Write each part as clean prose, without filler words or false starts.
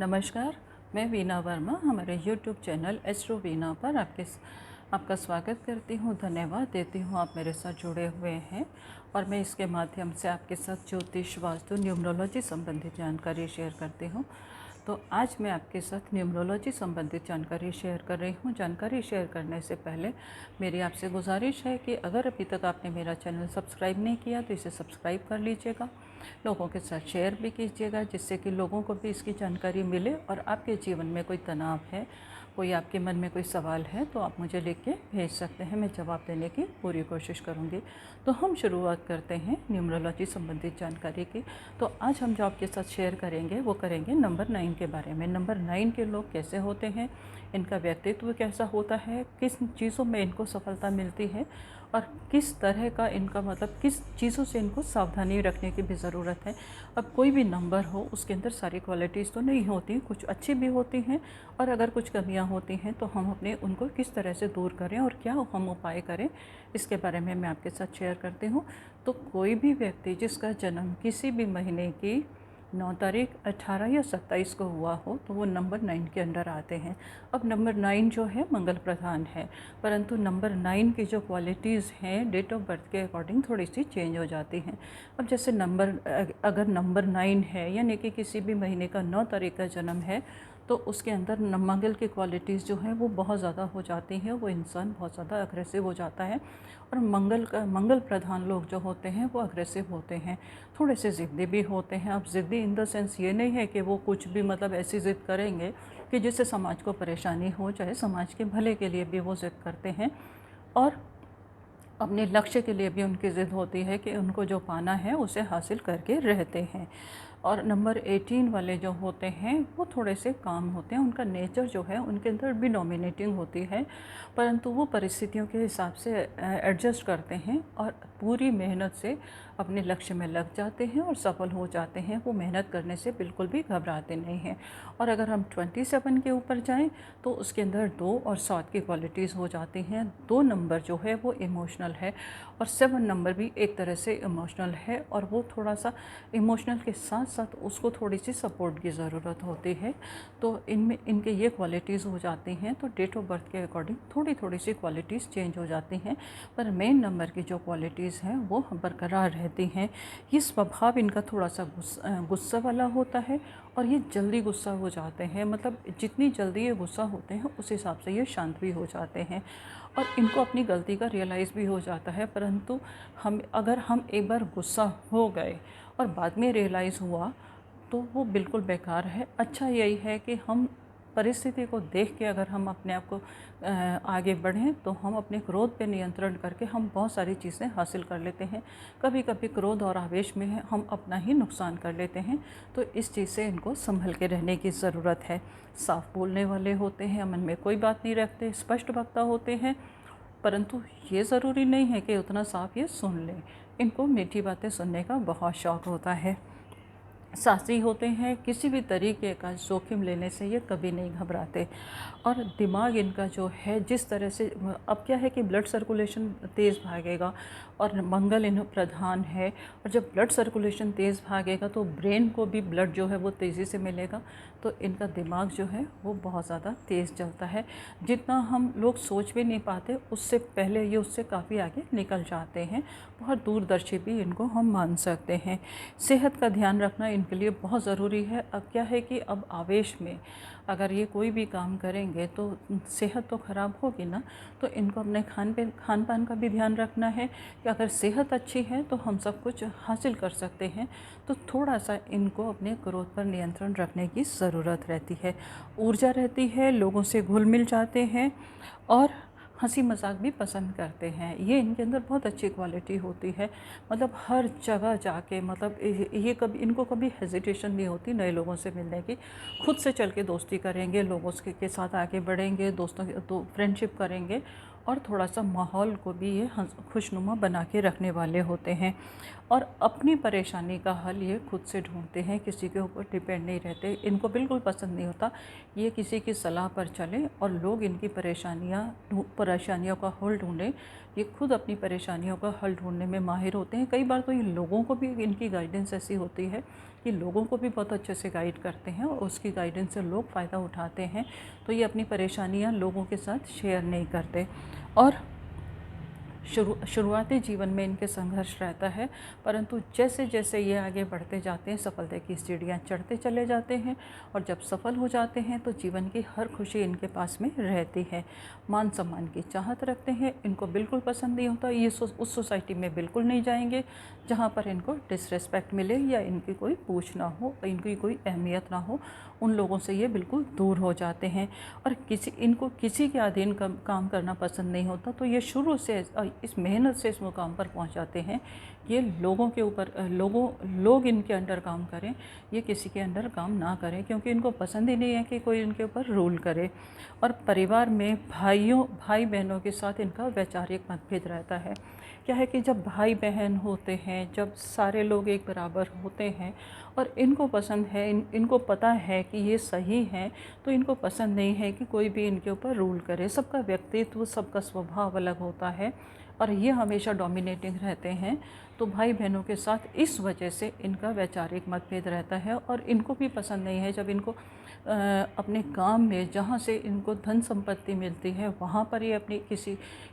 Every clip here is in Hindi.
नमस्कार, मैं वीना वर्मा हमारे यूट्यूब चैनल एस्ट्रो वीना पर आपका स्वागत करती हूँ। धन्यवाद देती हूँ आप मेरे साथ जुड़े हुए हैं और मैं इसके माध्यम से आपके साथ ज्योतिष, वास्तु, न्यूमरोलॉजी संबंधित जानकारी शेयर करती हूँ। तो आज मैं आपके साथ न्यूमरोलॉजी संबंधित जानकारी शेयर कर रही हूँ। जानकारी शेयर करने से पहले मेरी आपसे गुजारिश है कि अगर अभी तक आपने मेरा चैनल सब्सक्राइब नहीं किया तो इसे सब्सक्राइब कर लीजिएगा, लोगों के साथ शेयर भी कीजिएगा, जिससे कि लोगों को भी इसकी जानकारी मिले। और आपके जीवन में कोई तनाव है, कोई आपके मन में कोई सवाल है तो आप मुझे लिख के भेज सकते हैं, मैं जवाब देने की पूरी कोशिश करूँगी। तो हम शुरुआत करते हैं न्यूमरोलॉजी संबंधित जानकारी की। तो आज हम जो आपके साथ शेयर करेंगे वो करेंगे नंबर 9 के बारे में। नंबर 9 के लोग कैसे होते हैं, इनका व्यक्तित्व कैसा होता है, किस चीज़ों में इनको सफलता मिलती है और किस तरह का इनका मतलब किस चीज़ों से इनको सावधानी रखने की भी ज़रूरत है। अब कोई भी नंबर हो उसके अंदर सारी क्वालिटीज़ तो नहीं होती, कुछ अच्छी भी होती हैं और अगर कुछ कमियां होती हैं तो हम अपने उनको किस तरह से दूर करें और क्या हम उपाय करें, इसके बारे में मैं आपके साथ शेयर करती हूँ। तो कोई भी व्यक्ति जिसका जन्म किसी भी महीने की 9 तारीख, 18 या 27 को हुआ हो तो वो नंबर 9 के अंडर आते हैं। अब नंबर 9 जो है मंगल प्रधान है, परंतु नंबर 9 की जो क्वालिटीज़ हैं डेट ऑफ बर्थ के अकॉर्डिंग थोड़ी सी चेंज हो जाती हैं। अब जैसे अगर नंबर 9 है यानी कि किसी भी महीने का 9 तारीख का जन्म है तो उसके अंदर मंगल की क्वालिटीज़ जो हैं वो बहुत ज़्यादा हो जाती हैं, वो इंसान बहुत ज़्यादा अग्रेसिव हो जाता है। और मंगल प्रधान लोग जो होते हैं वो अग्रेसिव होते हैं, थोड़े से ज़िद्दी भी होते हैं। अब ज़िद्दी इन द सेंस ये नहीं है कि वो कुछ भी मतलब ऐसी ज़िद करेंगे कि जिससे समाज को परेशानी हो, चाहे समाज के भले के लिए भी वो ज़िद करते हैं और अपने लक्ष्य के लिए भी उनकी ज़िद होती है कि उनको जो पाना है उसे हासिल करके रहते हैं। और नंबर 18 वाले जो होते हैं वो थोड़े से काम होते हैं, उनका नेचर जो है उनके अंदर भी डोमिनेटिंग होती है, परंतु वो परिस्थितियों के हिसाब से एडजस्ट करते हैं और पूरी मेहनत से अपने लक्ष्य में लग जाते हैं और सफल हो जाते हैं। वो मेहनत करने से बिल्कुल भी घबराते नहीं हैं। और अगर हम 27 के ऊपर जाएं तो उसके अंदर 2 और 7 की क्वालिटीज़ हो जाती हैं। 2 नंबर जो है वो इमोशनल है और 7 नंबर भी एक तरह से इमोशनल है और वो थोड़ा सा इमोशनल के साथ साथ उसको थोड़ी सी सपोर्ट की ज़रूरत होती है। तो इनमें इनके ये क्वालिटीज़ हो जाती हैं। तो डेट ऑफ बर्थ के अकॉर्डिंग थोड़ी थोड़ी सी क्वालिटीज़ चेंज हो जाती हैं, पर मेन नंबर की जो क्वालिटीज़ हैं वो बरकरार रहती हैं। ये स्वभाव इनका थोड़ा सा गुस्सा वाला होता है और ये जल्दी गुस्सा हो जाते हैं, मतलब जितनी जल्दी ये गुस्सा होते हैं उस हिसाब से ये शांत भी हो जाते हैं और इनको अपनी गलती का रियलाइज़ भी हो जाता है। परंतु अगर हम एक बार गुस्सा हो गए और बाद में रियलाइज़ हुआ तो वो बिल्कुल बेकार है। अच्छा यही है कि हम परिस्थिति को देख के अगर हम अपने आप को आगे बढ़ें तो हम अपने क्रोध पे नियंत्रण करके हम बहुत सारी चीज़ें हासिल कर लेते हैं। कभी कभी क्रोध और आवेश में हम अपना ही नुकसान कर लेते हैं, तो इस चीज़ से इनको संभल के रहने की ज़रूरत है। साफ बोलने वाले होते हैं, मन में कोई बात नहीं रखते, स्पष्ट वक्ता होते हैं, परंतु ये ज़रूरी नहीं है कि उतना साफ ये सुन लें। इनको मीठी बातें सुनने का बहुत शौक़ होता है। साहसी होते हैं, किसी भी तरीके का जोखिम लेने से ये कभी नहीं घबराते। और दिमाग इनका जो है जिस तरह से अब क्या है कि ब्लड सर्कुलेशन तेज़ भागेगा और मंगल इन प्रधान है, और जब ब्लड सर्कुलेशन तेज़ भागेगा तो ब्रेन को भी ब्लड जो है वो तेज़ी से मिलेगा, तो इनका दिमाग जो है वो बहुत ज़्यादा तेज़ चलता है। जितना हम लोग सोच भी नहीं पाते उससे पहले ये उससे काफ़ी आगे निकल जाते हैं। बहुत दूरदर्शी भी इनको हम मान सकते हैं। सेहत का ध्यान रखना इनके लिए बहुत ज़रूरी है। अब क्या है कि अब आवेश में अगर ये कोई भी काम करेंगे तो सेहत तो ख़राब होगी ना, तो इनको अपने खान पान का भी ध्यान रखना है कि अगर सेहत अच्छी है तो हम सब कुछ हासिल कर सकते हैं। तो थोड़ा सा इनको अपने क्रोध पर नियंत्रण रखने की ज़रूरत रहती है। ऊर्जा रहती है, लोगों से घुल मिल जाते हैं और हंसी मजाक भी पसंद करते हैं। ये इनके अंदर बहुत अच्छी क्वालिटी होती है, मतलब हर जगह जाके मतलब ये कभी इनको कभी हेजिटेशन नहीं होती नए लोगों से मिलने की। खुद से चल के दोस्ती करेंगे, लोगों के साथ आगे बढ़ेंगे, दोस्तों तो फ्रेंडशिप करेंगे और थोड़ा सा माहौल को भी ये खुशनुमा बना के रखने वाले होते हैं। और अपनी परेशानी का हल ये खुद से ढूंढते हैं, किसी के ऊपर डिपेंड नहीं रहते। इनको बिल्कुल पसंद नहीं होता ये किसी की सलाह पर चलें और लोग इनकी परेशानियों का हल ढूंढें। ये खुद अपनी परेशानियों का हल ढूंढने में माहिर होते हैं। कई बार तो ये लोगों को भी, इनकी गाइडेंस ऐसी होती है कि लोगों को भी बहुत अच्छे से गाइड करते हैं और उसकी गाइडेंस से लोग फ़ायदा उठाते हैं। तो ये अपनी परेशानियाँ लोगों के साथ शेयर नहीं करते। और शुरुआती जीवन में इनके संघर्ष रहता है, परंतु जैसे जैसे ये आगे बढ़ते जाते हैं सफलता की सीढ़ियाँ चढ़ते चले जाते हैं। और जब सफल हो जाते हैं तो जीवन की हर खुशी इनके पास में रहती है। मान सम्मान की चाहत रखते हैं, इनको बिल्कुल पसंद नहीं होता। ये उस सोसाइटी में बिल्कुल नहीं जाएंगे जहाँ पर इनको डिसरेस्पेक्ट मिले या इनकी कोई पूछ ना हो, इनकी कोई अहमियत ना हो। उन लोगों से ये बिल्कुल दूर हो जाते हैं। और इनको किसी के अधीन काम करना पसंद नहीं होता। तो ये शुरू से इस मेहनत से इस मुकाम पर पहुंच जाते हैं। ये लोगों के ऊपर लोग इनके अंडर काम करें, ये किसी के अंडर काम ना करें, क्योंकि इनको पसंद ही नहीं है कि कोई इनके ऊपर रूल करे। और परिवार में भाई बहनों के साथ इनका वैचारिक मतभेद रहता है। क्या है कि जब भाई बहन होते हैं, जब सारे लोग एक बराबर होते हैं और इनको पसंद है, इनको पता है कि ये सही है, तो इनको पसंद नहीं है कि कोई भी इनके ऊपर रूल करे। सबका व्यक्तित्व, सबका स्वभाव अलग होता है और ये हमेशा डोमिनेटिंग रहते हैं। तो भाई बहनों के साथ इस वजह से इनका वैचारिक मतभेद रहता है। और इनको भी पसंद नहीं है जब इनको अपने काम में, जहाँ से इनको धन संपत्ति मिलती है, वहाँ पर ये अपनी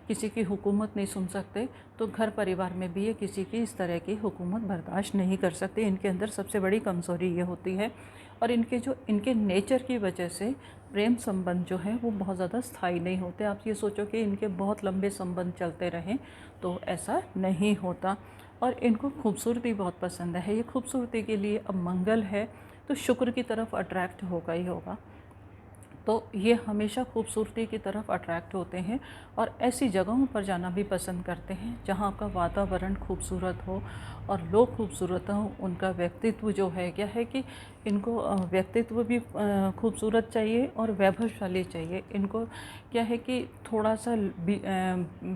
किसी की हुकूमत नहीं सुन सकते। तो घर परिवार में भी ये किसी की इस तरह की हुकूमत बर्दाश्त नहीं कर सकते। इनके अंदर सबसे बड़ी कमज़ोरी ये होती है। और इनके नेचर की वजह से प्रेम संबंध जो है वो बहुत ज़्यादा स्थायी नहीं होते। आप ये सोचो कि इनके बहुत लंबे संबंध चलते रहें, तो ऐसा नहीं होता। और इनको खूबसूरती बहुत पसंद है। ये खूबसूरती के लिए अब मंगल है तो शुक्र की तरफ अट्रैक्ट होगा ही होगा। तो ये हमेशा खूबसूरती की तरफ अट्रैक्ट होते हैं और ऐसी जगहों पर जाना भी पसंद करते हैं जहाँ का वातावरण खूबसूरत हो और लोग खूबसूरत हों। उनका व्यक्तित्व जो है, क्या है कि इनको व्यक्तित्व भी खूबसूरत चाहिए और वैभवशाली चाहिए। इनको क्या है कि थोड़ा सा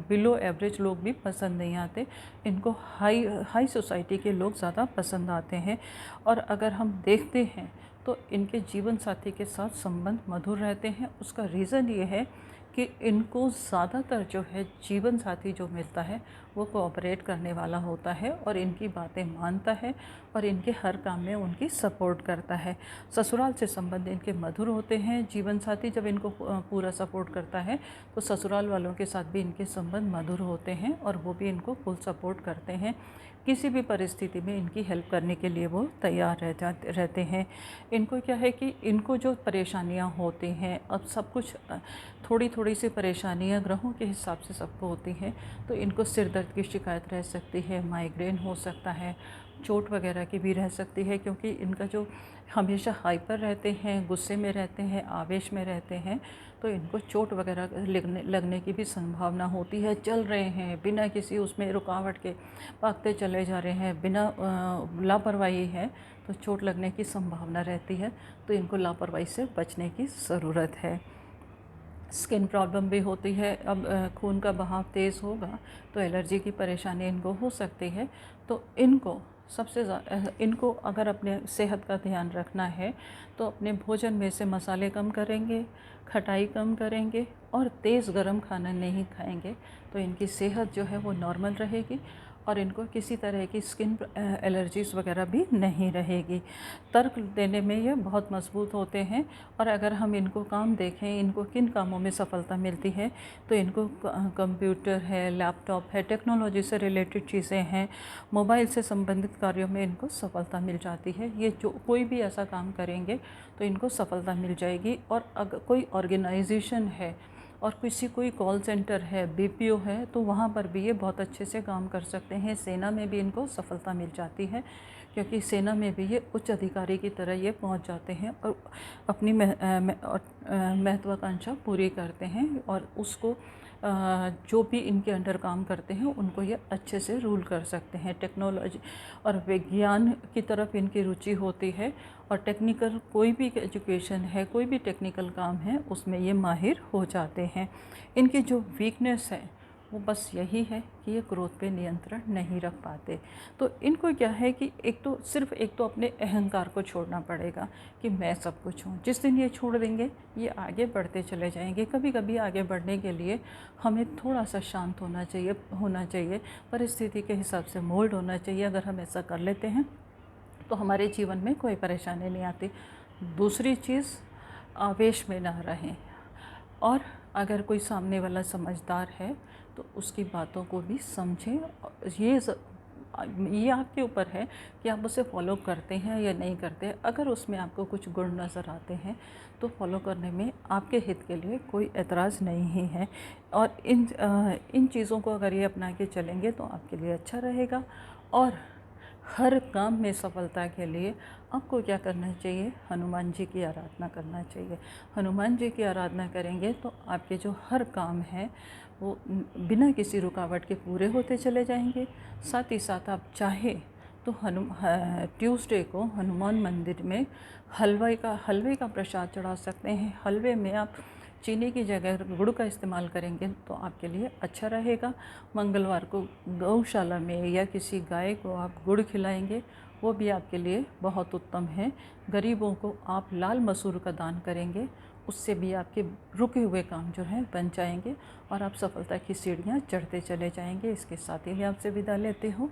बिलो एवरेज लोग भी पसंद नहीं आते। इनको हाई सोसाइटी के लोग ज़्यादा पसंद आते हैं। और अगर हम देखते हैं तो इनके जीवन साथी के साथ संबंध मधुर रहते हैं। उसका रीज़न ये है कि इनको ज़्यादातर जो है जीवन साथी जो मिलता है वो कोऑपरेट करने वाला होता है और इनकी बातें मानता है और इनके हर काम में उनकी सपोर्ट करता है। ससुराल से संबंध इनके मधुर होते हैं। जीवन साथी जब इनको पूरा सपोर्ट करता है तो ससुराल वालों के साथ भी इनके संबंध मधुर होते हैं और वो भी इनको फुल सपोर्ट करते हैं। किसी भी परिस्थिति में इनकी हेल्प करने के लिए वो तैयार रहते हैं। इनको क्या है कि इनको जो परेशानियां होती हैं, अब सब कुछ थोड़ी थोड़ी सी परेशानियां ग्रहों के हिसाब से सबको होती हैं। तो इनको सिर दर्द की शिकायत रह सकती है, माइग्रेन हो सकता है, चोट वगैरह की भी रह सकती है, क्योंकि इनका जो हमेशा हाइपर रहते हैं, गुस्से में रहते हैं, आवेश में रहते हैं। तो इनको चोट वगैरह लगने की भी संभावना होती है। चल रहे हैं बिना किसी उसमें रुकावट के, भागते चले जा रहे हैं, बिना लापरवाही है तो चोट लगने की संभावना रहती है। तो इनको लापरवाही से बचने की ज़रूरत है। स्किन प्रॉब्लम भी होती है। अब खून का बहाव तेज़ होगा तो एलर्जी की परेशानी इनको हो सकती है। तो इनको अगर अपने सेहत का ध्यान रखना है तो अपने भोजन में से मसाले कम करेंगे, खटाई कम करेंगे और तेज़ गरम खाना नहीं खाएंगे, तो इनकी सेहत जो है वो नॉर्मल रहेगी और इनको किसी तरह की स्किन एलर्जीज़ वगैरह भी नहीं रहेगी। तर्क देने में ये बहुत मजबूत होते हैं। और अगर हम इनको काम देखें, इनको किन कामों में सफलता मिलती है, तो इनको कंप्यूटर है, लैपटॉप है, टेक्नोलॉजी से रिलेटेड चीज़ें हैं, मोबाइल से संबंधित कार्यों में इनको सफलता मिल जाती है। ये जो कोई भी ऐसा काम करेंगे तो इनको सफलता मिल जाएगी। और अगर कोई ऑर्गेनाइजेशन है और कोई कॉल सेंटर है, बीपीओ है, तो वहाँ पर भी ये बहुत अच्छे से काम कर सकते हैं। सेना में भी इनको सफलता मिल जाती है, क्योंकि सेना में भी ये उच्च अधिकारी की तरह ये पहुँच जाते हैं और अपनी महत्वाकांक्षा पूरी करते हैं और उसको जो भी इनके अंडर काम करते हैं उनको ये अच्छे से रूल कर सकते हैं। टेक्नोलॉजी और विज्ञान की तरफ इनकी रुचि होती है और टेक्निकल कोई भी एजुकेशन है, कोई भी टेक्निकल काम है, उसमें ये माहिर हो जाते हैं। इनकी जो वीकनेस है वो बस यही है कि ये क्रोध पे नियंत्रण नहीं रख पाते। तो इनको क्या है कि एक तो अपने अहंकार को छोड़ना पड़ेगा कि मैं सब कुछ हूँ। जिस दिन ये छोड़ देंगे, ये आगे बढ़ते चले जाएंगे। कभी कभी आगे बढ़ने के लिए हमें थोड़ा सा शांत होना चाहिए, परिस्थिति के हिसाब से मोल्ड होना चाहिए। अगर हम ऐसा कर लेते हैं तो हमारे जीवन में कोई परेशानी नहीं आती। दूसरी चीज़, आवेश में ना रहें, और अगर कोई सामने वाला समझदार है तो उसकी बातों को भी समझें। ये आपके ऊपर है कि आप उसे फॉलो करते हैं या नहीं करते। अगर उसमें आपको कुछ गुण नज़र आते हैं तो फॉलो करने में आपके हित के लिए कोई एतराज़ नहीं ही है। और इन चीज़ों को अगर ये अपना के चलेंगे तो आपके लिए अच्छा रहेगा। और हर काम में सफलता के लिए आपको क्या करना चाहिए? हनुमान जी की आराधना करना चाहिए। हनुमान जी की आराधना करेंगे तो आपके जो हर काम हैं वो बिना किसी रुकावट के पूरे होते चले जाएंगे। साथ ही साथ आप चाहे तो ट्यूसडे को हनुमान मंदिर में हलवे का प्रसाद चढ़ा सकते हैं। हलवे में आप चीनी की जगह गुड़ का इस्तेमाल करेंगे तो आपके लिए अच्छा रहेगा। मंगलवार को गौशाला में या किसी गाय को आप गुड़ खिलाएंगे, वो भी आपके लिए बहुत उत्तम है। गरीबों को आप लाल मसूर का दान करेंगे, उससे भी आपके रुके हुए काम जो हैं बन जाएंगे और आप सफलता की सीढ़ियाँ चढ़ते चले जाएंगे। इसके साथ ही मैं आपसे विदा लेती हूँ।